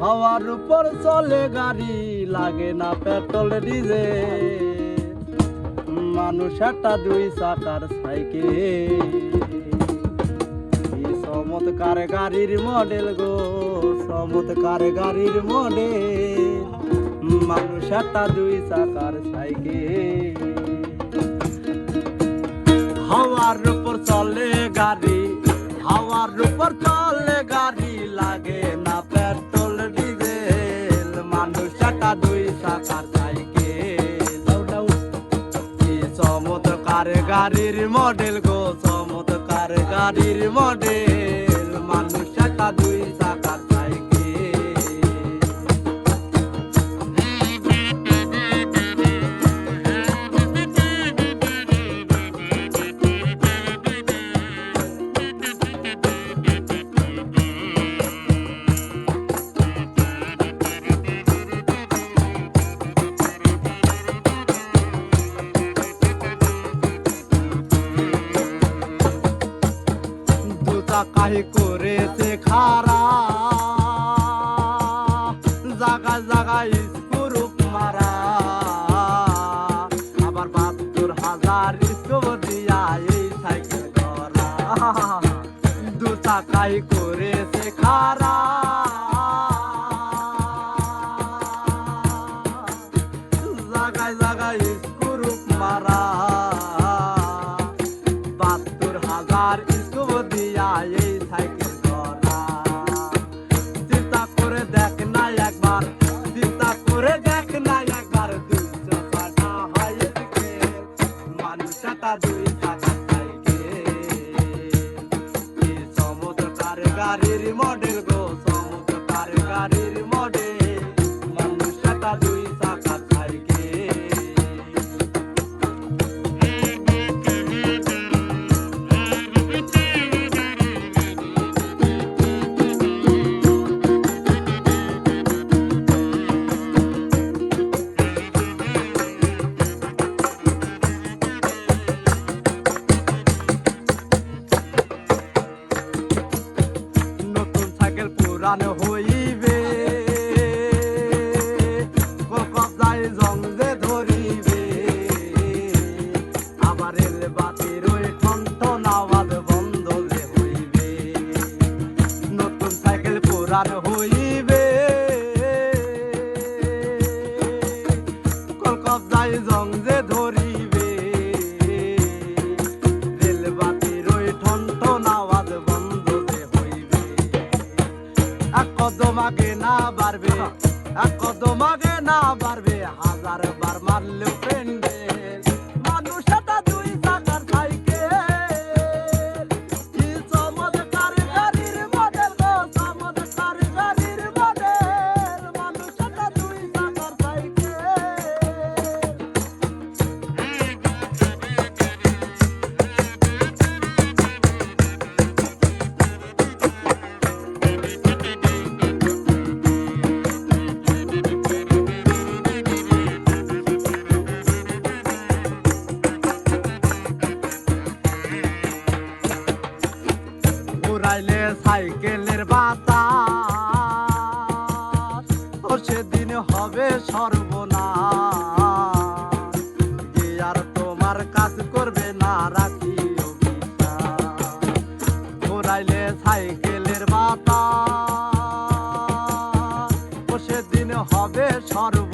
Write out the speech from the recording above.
হাওয়ার উপর চলে গাড়ি, লাগে না পেট্রোল ডিজেল। মানুষ একটা দুই চাকার সাইকেল। চমৎকার গাড়ির মডেল গো, চমৎকার গাড়ির মডেল। মানুষ একটা দুই চাকার সাইকেল। হাওয়ার উপর চলে গাড়ি, হাওয়ার উপর চলে গাড়ি, লাগে না পেট্রোল ডিজেল। মানুষ একটা দুই চাকার সাইকেল। চমৎকার গাড়ির মডেল গো, চমৎকার গাড়ির মডেল। মানুষ একটা দুই চাকার কাহি করেছে খারা, জাগা জাগায় স্কুরুপ মারা। আবার ৭২,০০০ স্কুপ দিয়া এই সাইকেল করা। দু চাকাই করেছে খারা, জাগায় জাগায় স্কুরুপ মারা। ৭২,০০০ স্কুপ দিয়া এই সাইকেল করা। চিন্তা করে দেখ না একবার, চিন্তা করে দেখ না একবার, ২০০ টাকা হয় সাইকেল। মানুষ একটা দুই চাকার সাইকেল। চমৎকার গাড়ির মডেল গো, চমৎকার গাড়ির মডেল। মানুষ একটা দুই চাকার সাইকেল। পুরান হইবে, কবজায় জং যে ধরিবে। আবার রেল বাতির ওই ঠনঠন আওয়াজ বন্ধ যে হইবে। নতুন সাইকেল পুরান হইবে, কবজায় জং যে ধরিবে। রেল বাতির ওই ঠনঠন আওয়াজ বন্ধ যে হইবে। এক কদম আগে না বাড়বে, এক কদম আগে না বাড়বে, ১০০০ বার মারলেও প্যান্ডেল। মানুষ একটা দুই চাকার সাইকেল। কি চমৎকার গাড়ির মডেল গো, চমৎকার গাড়ির মডেল। মানুষ একটা দুই চাকার সাইকেল। ঘুরাইলে সাইকেলের বাতাস, ও সেদিন হবে সর্বনাশ। গিয়ার তোমার কাজ করবে না, রাখিও বিশ্বাস। ঘুরাইলে সাইকেলের বাতাস, ও সেদিন হবে সর্বনাশ।